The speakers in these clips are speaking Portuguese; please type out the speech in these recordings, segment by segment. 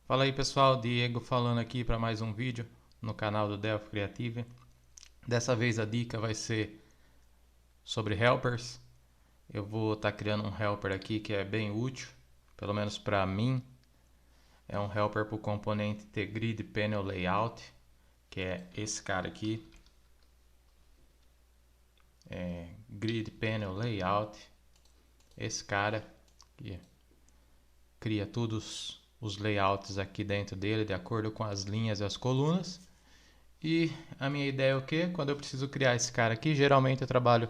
Fala aí pessoal, Diego falando aqui para mais um vídeo no canal do Delphi Creative. Dessa vez a dica vai ser sobre helpers. Eu vou estar criando um helper aqui que é bem útil, pelo menos para mim. É um helper para o componente Grid Panel Layout, que é esse cara aqui. Grid Panel Layout. Esse cara que cria todos os layouts aqui dentro dele de acordo com as linhas e as colunas. E a minha ideia é o que? Quando eu preciso criar esse cara aqui, geralmente eu trabalho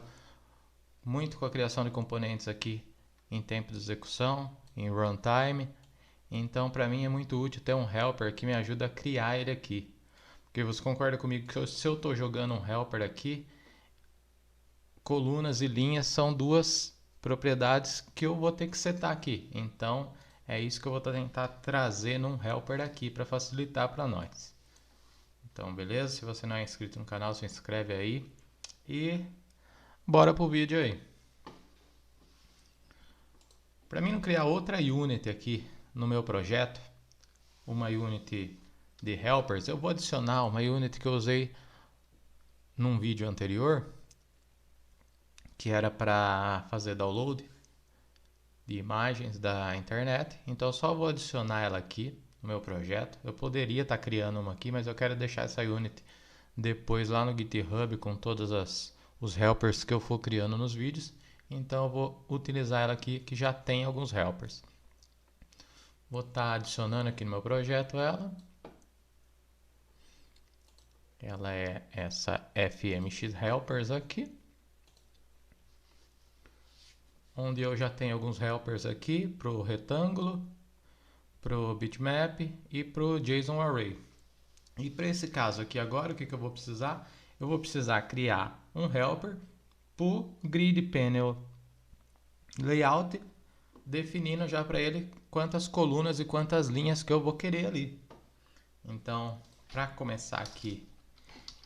muito com a criação de componentes aqui em tempo de execução, em runtime. Então, para mim é muito útil ter um helper que me ajuda a criar ele aqui. Porque você concorda comigo que se eu estou jogando um helper aqui, colunas e linhas são duas propriedades que eu vou ter que setar aqui. Então, é isso que eu vou tentar trazer num helper aqui para facilitar para nós. Então, beleza? Se você não é inscrito no canal, se inscreve aí. E bora pro vídeo aí. Para mim não criar outra unit aqui no meu projeto, uma unit de helpers, eu vou adicionar uma unit que eu usei num vídeo anterior, que era para fazer download de imagens da internet. Então eu só vou adicionar ela aqui no meu projeto. Eu poderia estar criando uma aqui, mas eu quero deixar essa unit depois lá no GitHub com todos os helpers que eu for criando nos vídeos. Então eu vou utilizar ela aqui que já tem alguns helpers. Vou estar adicionando aqui no meu projeto ela. Ela é essa FMX Helpers aqui. Onde eu já tenho alguns helpers aqui para o retângulo, para o bitmap e para o JSON Array. E para esse caso aqui agora, o que eu vou precisar? Eu vou precisar criar um helper para o Grid Panel Layout, definindo já para ele quantas colunas e quantas linhas que eu vou querer ali. Então, para começar aqui,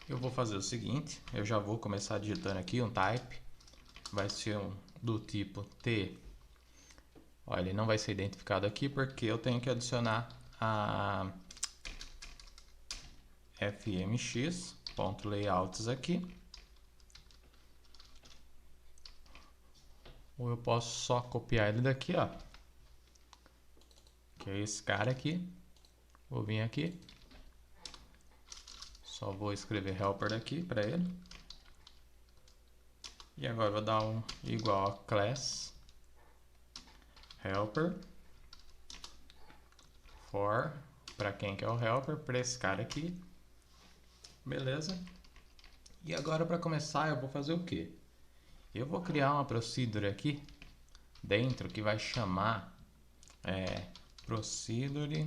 eu vou fazer o seguinte, eu já vou começar digitando aqui um type, vai ser do tipo T. Olha, ele não vai ser identificado aqui porque eu tenho que adicionar a fmx.layouts aqui. Ou eu posso só copiar ele daqui, ó, que é esse cara aqui. Vou vir aqui, só vou escrever helper aqui para ele. E agora eu vou dar um igual a class helper for, para quem que é o helper, para esse cara aqui. Beleza? E agora para começar eu vou fazer o que? Eu vou criar uma procedure aqui dentro que vai chamar procedure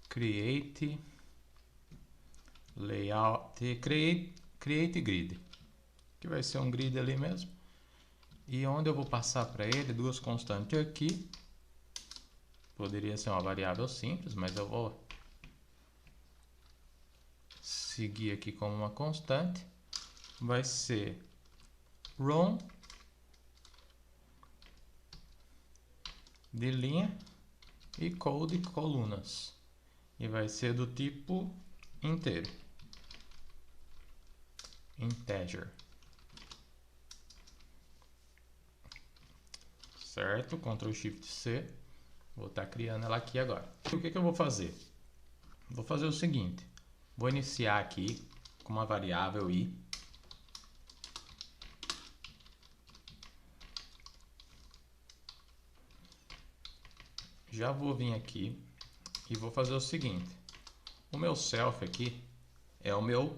create layout create grid, que vai ser um grid ali mesmo. E onde eu vou passar para ele duas constantes aqui. Poderia ser uma variável simples, mas eu vou seguir aqui como uma constante. Vai ser row de linha e code colunas. E vai ser do tipo inteiro. Integer. Certo? Ctrl Shift C. Vou estar criando ela aqui agora. O que eu vou fazer? Vou fazer o seguinte. Vou iniciar aqui com uma variável i. Já vou vir aqui e vou fazer o seguinte. O meu self aqui é o meu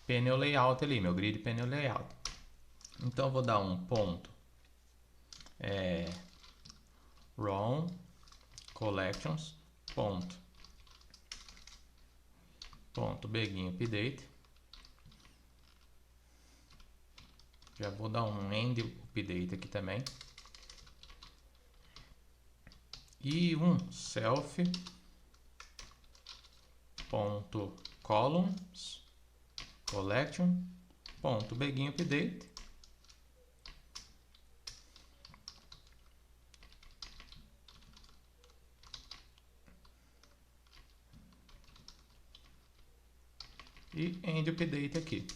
panel layout ali, meu grid panel layout. Então eu vou dar um ponto row collections ponto begin update. Já vou dar um end update aqui também. E um self ponto columns collection ponto begin update. e End Update aqui.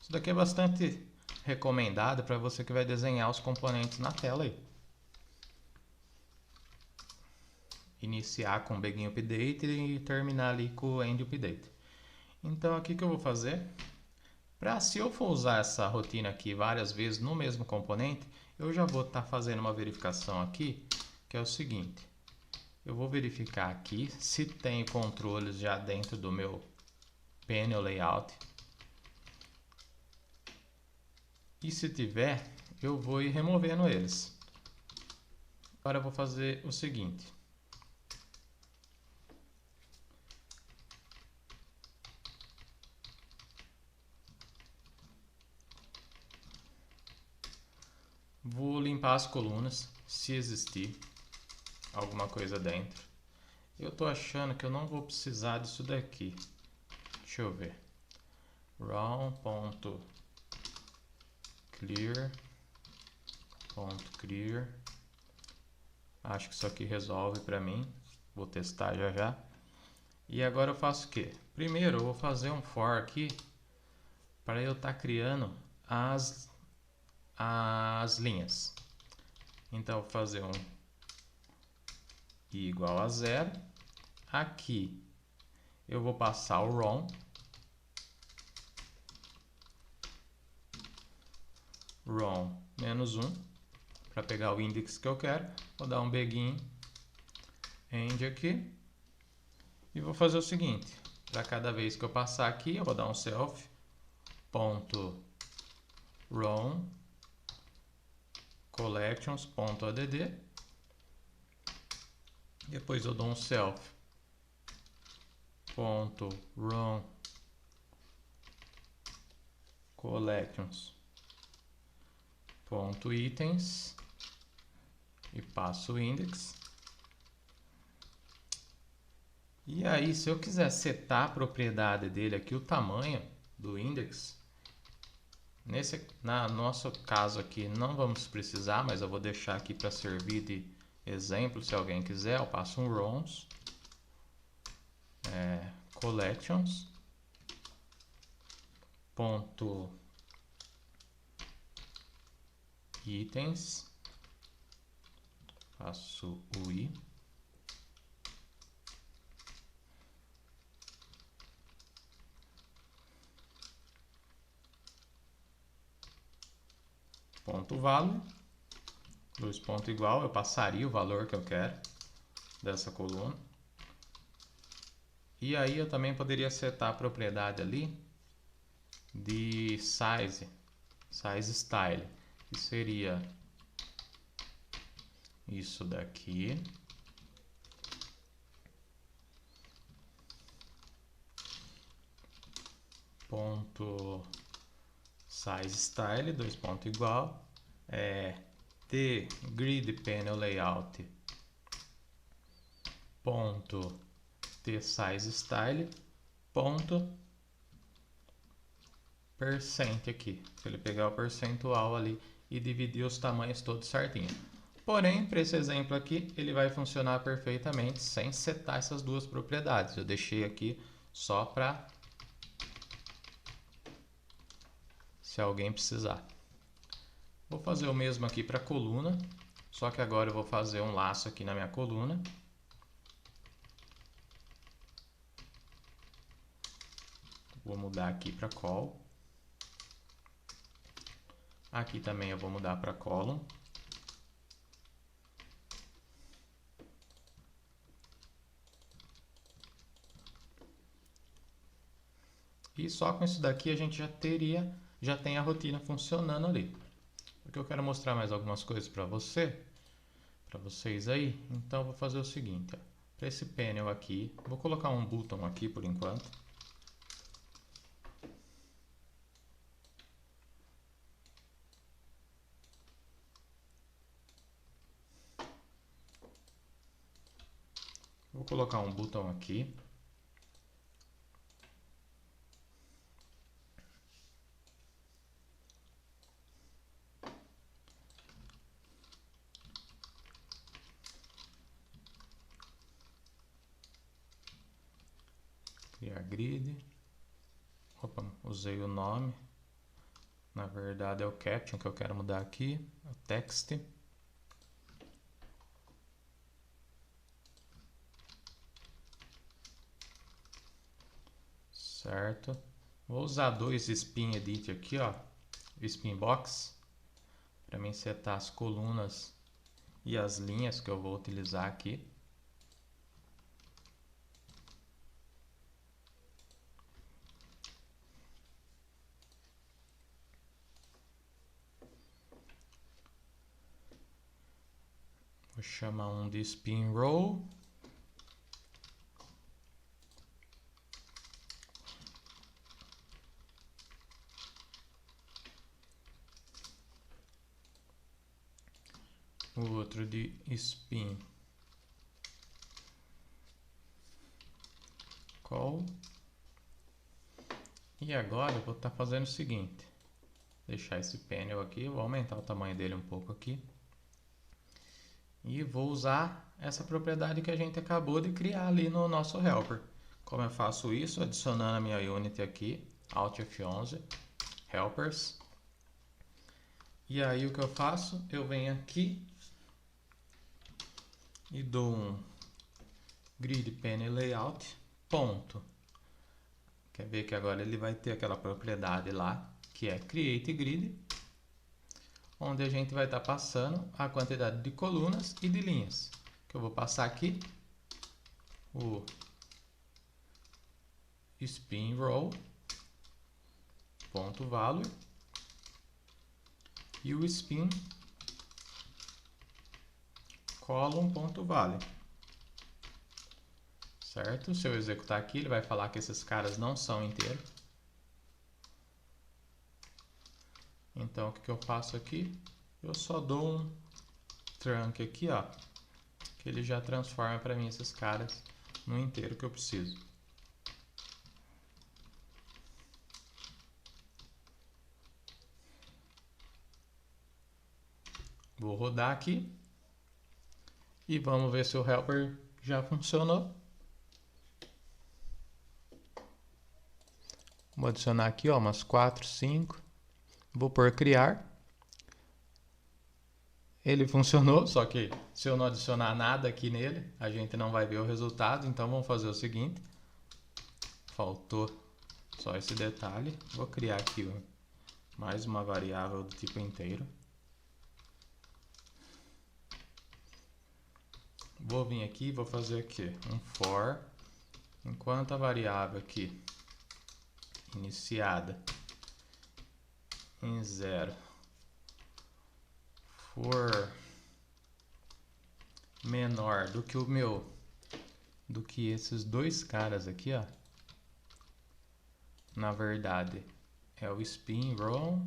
Isso daqui é bastante recomendado para você que vai desenhar os componentes na tela aí. Iniciar com Begin Update e terminar ali com o End Update. Então aqui que eu vou fazer, se eu for usar essa rotina aqui várias vezes no mesmo componente, eu já vou estar fazendo uma verificação aqui, que é o seguinte. Eu vou verificar aqui se tem controles já dentro do meu Panel Layout. E se tiver, eu vou ir removendo eles. Agora eu vou fazer o seguinte. Vou limpar as colunas, se existir alguma coisa dentro. Eu tô achando que eu não vou precisar disso daqui. Deixa eu ver. Round.clear. Acho que isso aqui resolve para mim. Vou testar já já. E agora eu faço o quê? Primeiro eu vou fazer um for aqui para eu estar criando as linhas. Então eu vou fazer um i igual a 0. Aqui eu vou passar o ROM. ROM menos 1 para pegar o index que eu quero. Vou dar um begin end aqui. E vou fazer o seguinte. Para cada vez que eu passar aqui, eu vou dar um self.ROM collections.add. Depois eu dou um self.ROM collections.items e passo o index. E aí, se eu quiser setar a propriedade dele aqui, o tamanho do index, no nosso caso aqui não vamos precisar, mas eu vou deixar aqui para servir de exemplo, se alguém quiser. Eu passo um ROMs collections ponto itens, faço o i, ponto value, dois pontos igual, eu passaria o valor que eu quero dessa coluna. E aí eu também poderia setar a propriedade ali de size style, que seria isso daqui. Ponto size style, dois pontos igual, the grid panel layout ponto the size style ponto percent aqui. Se ele pegar o percentual ali e dividir os tamanhos todos certinho. Porém, para esse exemplo aqui, ele vai funcionar perfeitamente sem setar essas duas propriedades. Eu deixei aqui só para se alguém precisar. Vou fazer o mesmo aqui para a coluna, só que agora eu vou fazer um laço aqui na minha coluna. Vou mudar aqui para col. Aqui também eu vou mudar para column. E só com isso daqui a gente já tem a rotina funcionando ali. Porque eu quero mostrar mais algumas coisas para vocês aí. Então eu vou fazer o seguinte, para esse panel aqui, vou colocar um button aqui por enquanto. Vou colocar um botão aqui. Criar grid. Opa, usei o nome. Na verdade é o caption que eu quero mudar aqui. O text. Certo. Vou usar dois Spin Edit aqui, ó. Spin Box. Para mim setar as colunas e as linhas que eu vou utilizar aqui. Vou chamar um de Spin Row. O outro de Spin Call. E agora eu vou estar fazendo o seguinte. Deixar esse panel aqui, vou aumentar o tamanho dele um pouco aqui. E vou usar essa propriedade que a gente acabou de criar ali no nosso helper. Como eu faço isso? Adicionando a minha Unity aqui, Alt F11, Helpers. E aí o que eu faço? Eu venho aqui e dou um Grid Panel Layout, ponto. Quer ver que agora ele vai ter aquela propriedade lá, que é Create Grid, onde a gente vai estar passando a quantidade de colunas e de linhas. Que eu vou passar aqui o Spin Row, ponto value, e o Spin Column, ponto value. Certo? Se eu executar aqui, ele vai falar que esses caras não são inteiros. Então, o que eu faço aqui? Eu só dou um trunc aqui, ó, que ele já transforma para mim esses caras no inteiro que eu preciso. Vou rodar aqui e vamos ver se o helper já funcionou. Vou adicionar aqui, ó, umas 4, 5. Vou por criar. Ele funcionou, só que se eu não adicionar nada aqui nele, a gente não vai ver o resultado. Então vamos fazer o seguinte. Faltou só esse detalhe. Vou criar aqui mais uma variável do tipo inteiro. Vou vir aqui e vou fazer aqui um for, enquanto a variável aqui iniciada em 0 for menor do que do que esses dois caras aqui, ó. Na verdade é o Spin Row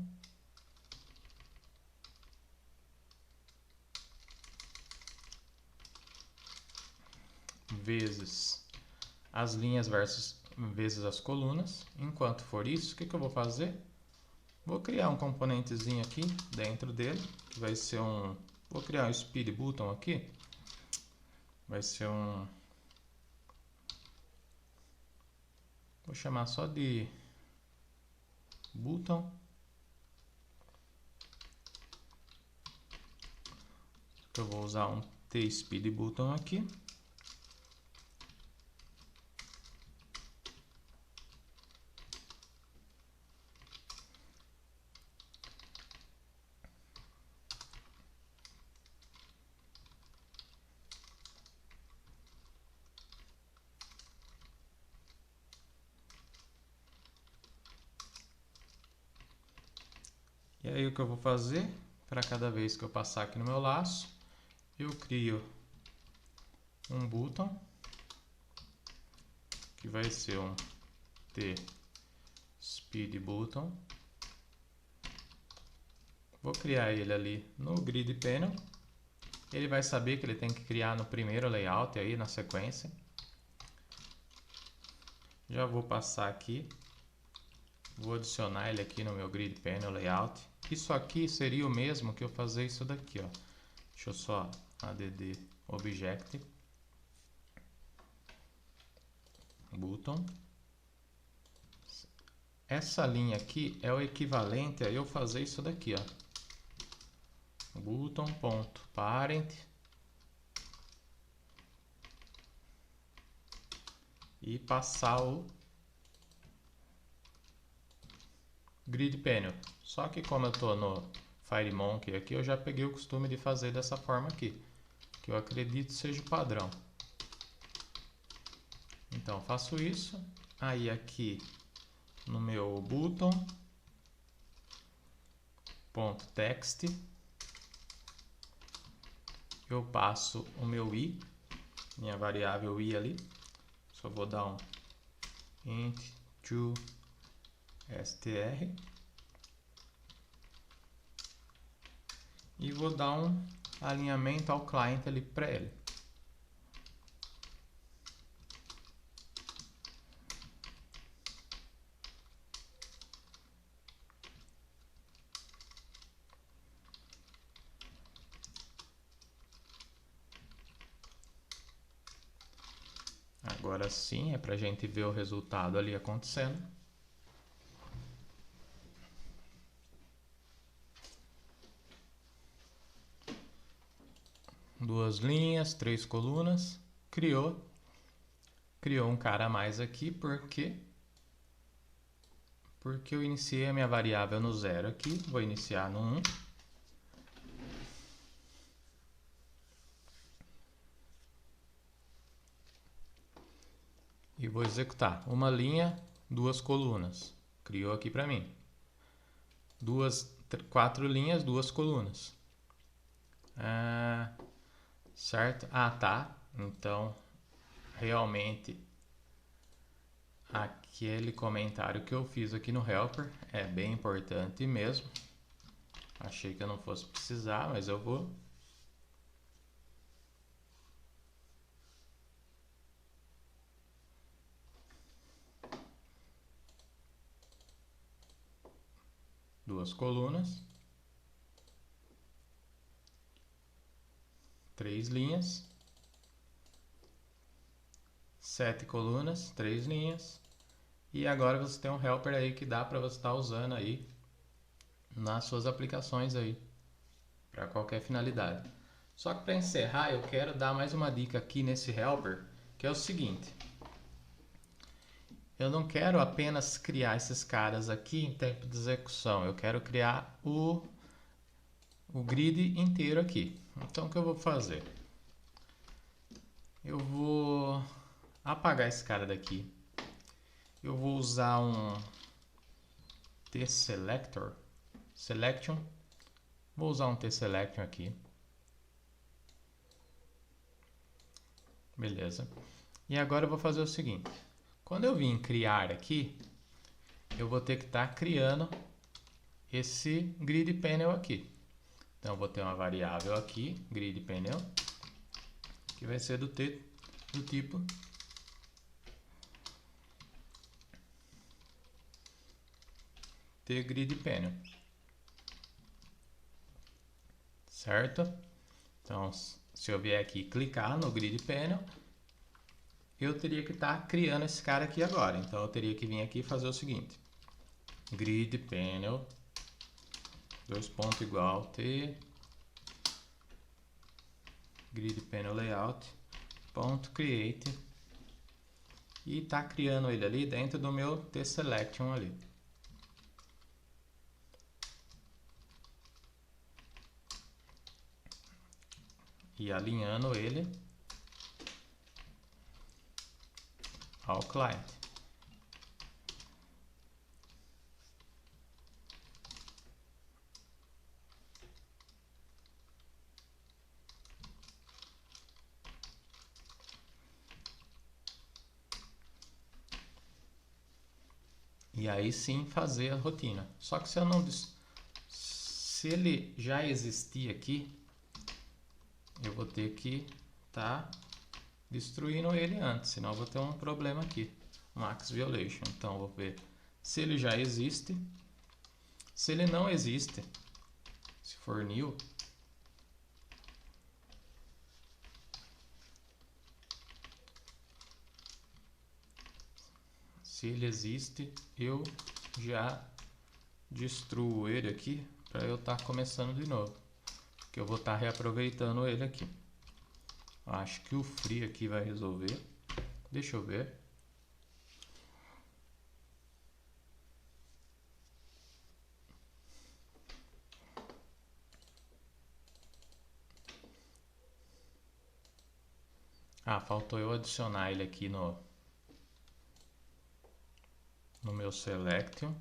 vezes as linhas vezes as colunas. Enquanto for isso, o que eu vou fazer? Vou criar um componentezinho aqui dentro dele, que vai ser um... Vou criar um Speed Button aqui. Vai ser um... Vou chamar só de Button. Eu vou usar um T-Speed Button aqui. E aí o que eu vou fazer? Para cada vez que eu passar aqui no meu laço, eu crio um button, que vai ser um T-Speed Button. Vou criar ele ali no Grid Panel. Ele vai saber que ele tem que criar no primeiro layout aí, na sequência. Já vou passar aqui. Vou adicionar ele aqui no meu Grid Panel Layout. Isso aqui seria o mesmo que eu fazer isso daqui, ó. Deixa eu só add object button essa linha aqui é o equivalente a eu fazer isso daqui, ó. Button.parent e passar o grid panel. Só que como eu estou no FireMonkey aqui, eu já peguei o costume de fazer dessa forma aqui, que eu acredito seja o padrão. Então faço isso, aí aqui no meu button.text eu passo o meu i, minha variável i ali, só vou dar um int to str e vou dar um alinhamento ao client ali para ele. Agora sim é para a gente ver o resultado ali acontecendo. Duas linhas, 3 colunas, criou um cara a mais aqui, porque eu iniciei a minha variável no 0 aqui, vou iniciar no 1. E vou executar uma linha, 2 colunas, criou aqui para mim. 4 linhas, 2 colunas. Certo? Tá. Então, realmente, aquele comentário que eu fiz aqui no helper é bem importante mesmo. Achei que eu não fosse precisar, mas eu vou. Duas colunas. 3 linhas. 7 colunas, 3 linhas. E agora você tem um helper aí que dá para você estar usando aí nas suas aplicações aí, para qualquer finalidade. Só que para encerrar, eu quero dar mais uma dica aqui nesse helper, que é o seguinte. Eu não quero apenas criar esses caras aqui em tempo de execução, eu quero criar o grid inteiro aqui. Então o que eu vou fazer? Eu vou apagar esse cara daqui. Eu vou usar um tselection. Vou usar um tselection aqui. Beleza. E agora eu vou fazer o seguinte. Quando eu vim criar aqui, eu vou ter que estar criando esse grid panel aqui. Então eu vou ter uma variável aqui, grid panel, que vai ser do tipo tGridPanel. Certo? Então, se eu vier aqui clicar no grid panel, eu teria que estar criando esse cara aqui agora. Então eu teria que vir aqui e fazer o seguinte: grid panel, dois pontos igual t grid panel layout ponto create, e tá criando ele ali dentro do meu tselection ali. E alinhando ele ao client. E aí sim fazer a rotina. Só que se ele já existir aqui, eu vou ter que estar destruindo ele antes, senão eu vou ter um problema aqui, max violation. Então eu vou ver se ele já existe. Se ele não existe, se for new, se ele existe, eu já destruo ele aqui para eu estar começando de novo, que eu vou estar reaproveitando ele aqui. Acho que o free aqui vai resolver. Deixa eu ver. Ah, faltou eu adicionar ele aqui no meu selection.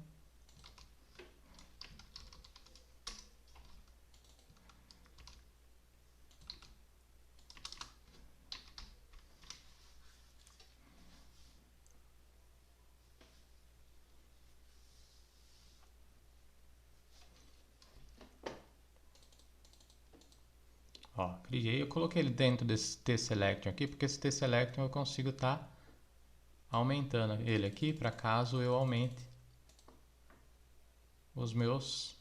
Ó, criei, eu coloquei ele dentro desse T-Selection aqui, porque esse T-Selection eu consigo estar aumentando ele aqui, para caso eu aumente os meus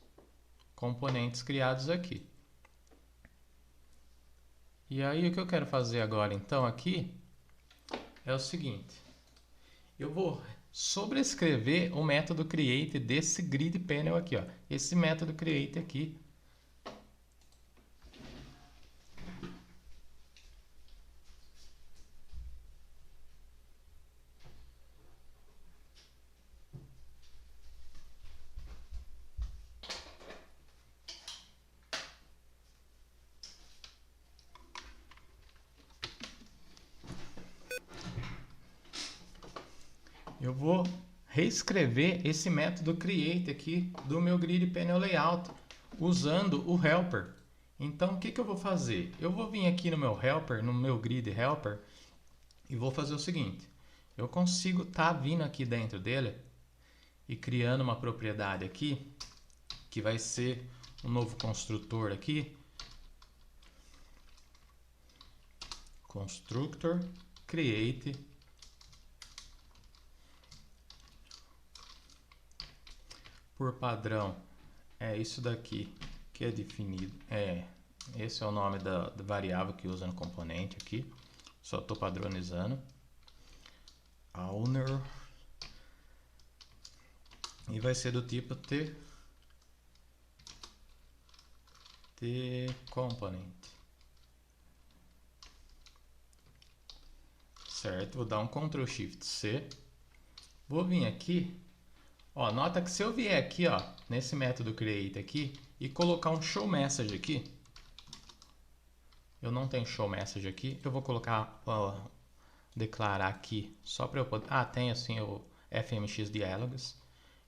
componentes criados aqui. E aí o que eu quero fazer agora então aqui é o seguinte, eu vou sobrescrever o método create desse grid panel aqui, ó. Esse método create aqui. Eu vou reescrever esse método create aqui do meu grid panel layout usando o helper. Então o que eu vou fazer? Eu vou vir aqui no meu helper, no meu grid helper, e vou fazer o seguinte. Eu consigo estar vindo aqui dentro dele e criando uma propriedade aqui, que vai ser um novo construtor aqui. Constructor create por padrão é isso daqui que é definido. Esse é o nome da variável que usa no componente aqui. Só estou padronizando. Owner. E vai ser do tipo T component. Certo, vou dar um Ctrl Shift C. Vou vir aqui. Ó, nota que se eu vier aqui, ó, nesse método create aqui e colocar um show message aqui, eu não tenho show message aqui, eu vou colocar, declarar aqui só para eu poder. Ah, tem assim o fmx dialogs.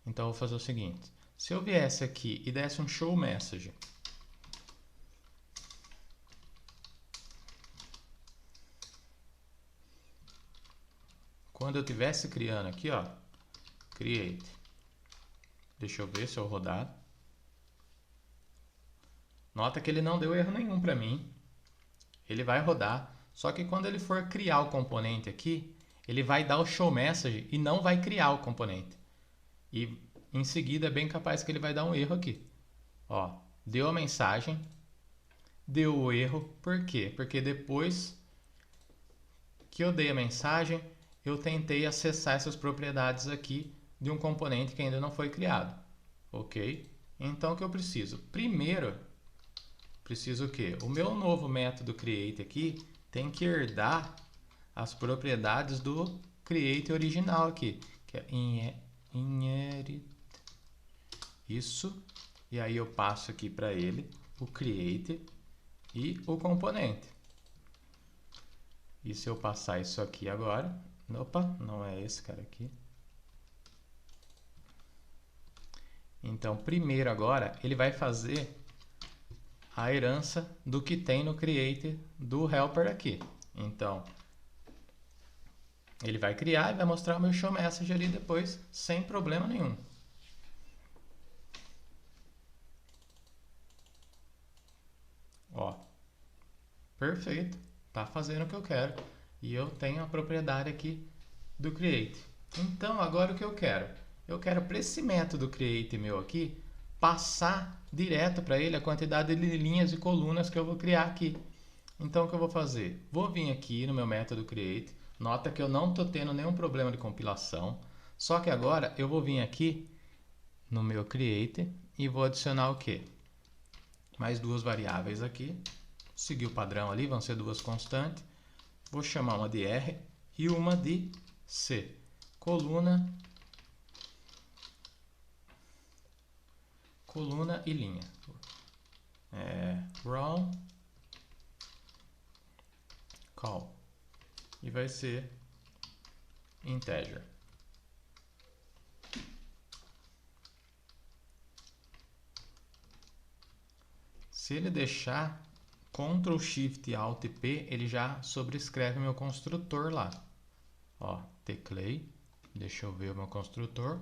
Então eu vou fazer o seguinte: se eu viesse aqui e desse um show message, quando eu estivesse criando aqui, ó, create. Deixa eu ver se eu rodar. Nota que ele não deu erro nenhum para mim. Ele vai rodar. Só que quando ele for criar o componente aqui, ele vai dar o show message e não vai criar o componente. E em seguida é bem capaz que ele vai dar um erro aqui. Ó, deu a mensagem, deu o erro. Por quê? Porque depois que eu dei a mensagem, eu tentei acessar essas propriedades aqui de um componente que ainda não foi criado. Ok? Então o que eu preciso? Primeiro, preciso o quê? O meu novo método create aqui tem que herdar as propriedades do create original aqui, que é inherit. Isso. E aí eu passo aqui para ele o create e o componente. E se eu passar isso aqui agora, opa, não é esse cara aqui. Então, primeiro agora, ele vai fazer a herança do que tem no create do helper aqui. Então, ele vai criar e vai mostrar o meu show message ali depois, sem problema nenhum. Ó, perfeito, tá fazendo o que eu quero. E eu tenho a propriedade aqui do create. Então, agora o que eu quero? Eu quero para esse método create meu aqui, passar direto para ele a quantidade de linhas e colunas que eu vou criar aqui. Então, o que eu vou fazer? Vou vir aqui no meu método create. Nota que eu não estou tendo nenhum problema de compilação. Só que agora eu vou vir aqui no meu create e vou adicionar o quê? Mais duas variáveis aqui. Seguir o padrão ali, vão ser duas constantes. Vou chamar uma de R e uma de C. Coluna e linha. Run call. E vai ser integer. Se ele deixar Ctrl Shift Alt P, ele já sobrescreve meu construtor lá. Ó, teclei. Deixa eu ver o meu construtor.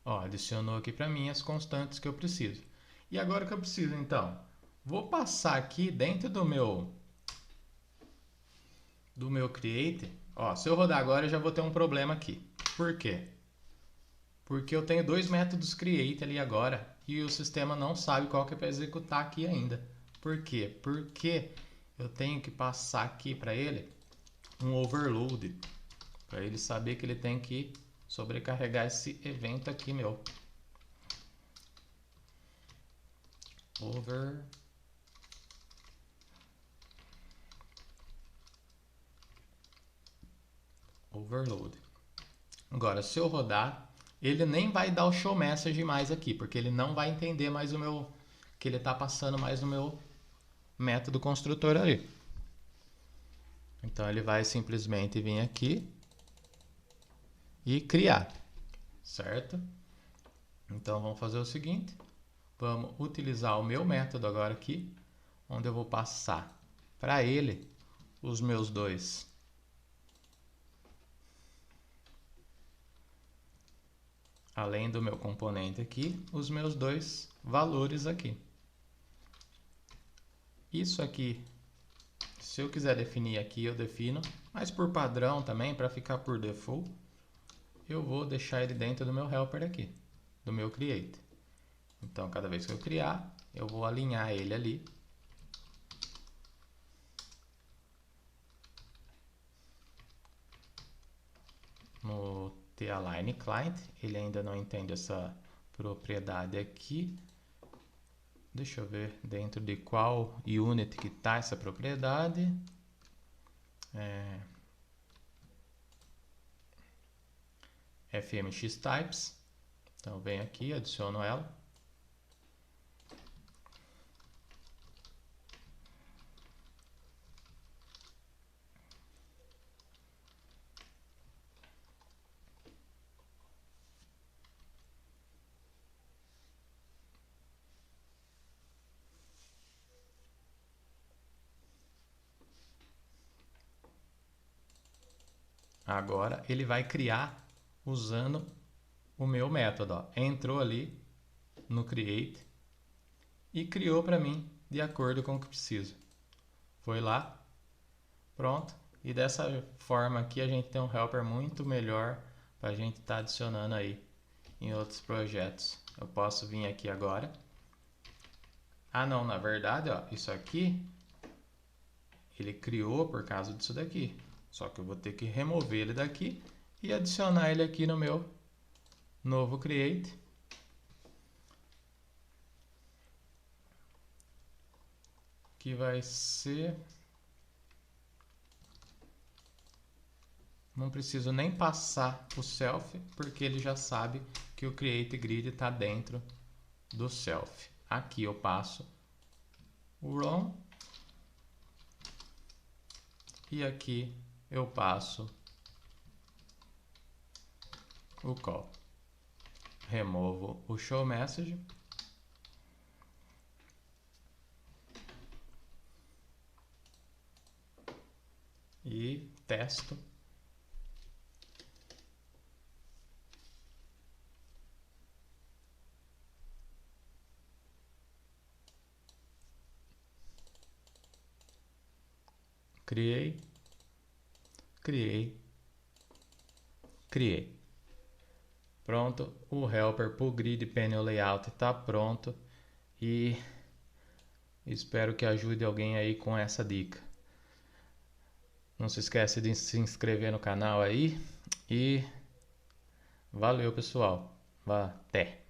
Ó, adicionou aqui para mim as constantes que eu preciso. E agora que eu preciso, então, vou passar aqui dentro do meu create. Ó, se eu rodar agora, eu já vou ter um problema aqui. Por quê? Porque eu tenho dois métodos create ali agora e o sistema não sabe qual que é para executar aqui ainda. Por quê? Porque eu tenho que passar aqui para ele um overload, para ele saber que ele tem que sobrecarregar esse evento aqui meu. Overload. Agora, se eu rodar, ele nem vai dar o show message mais aqui, porque ele não vai entender mais o meu, que ele está passando mais no meu método construtor ali. Então ele vai simplesmente vir aqui e criar, certo? Então vamos fazer o seguinte, vamos utilizar o meu método agora aqui, onde eu vou passar para ele os meus dois além do meu componente aqui, os meus dois valores aqui. Isso aqui, se eu quiser definir aqui, eu defino, mas por padrão também, para ficar por default, eu vou deixar ele dentro do meu helper aqui, do meu create. Então, cada vez que eu criar, eu vou alinhar ele ali. No talign client, ele ainda não entende essa propriedade aqui. Deixa eu ver dentro de qual unit que está essa propriedade. FMX types. Então eu venho aqui, adiciono ela. Agora ele vai criar usando o meu método. Ó. Entrou ali no create e criou para mim de acordo com o que preciso. Foi lá, pronto. E dessa forma aqui a gente tem um helper muito melhor para a gente estar adicionando aí em outros projetos. Eu posso vir aqui agora. Ah não, na verdade, ó, isso aqui ele criou por causa disso daqui. Só que eu vou ter que remover ele daqui e adicionar ele aqui no meu novo create. Que vai ser... Não preciso nem passar o self, porque ele já sabe que o create grid está dentro do self. Aqui eu passo o run e aqui eu passo o call. Removo o show message. E testo. Criei. Pronto, o helper para o Grid Panel Layout está pronto e espero que ajude alguém aí com essa dica. Não se esquece de se inscrever no canal aí e Valeu, pessoal. Até.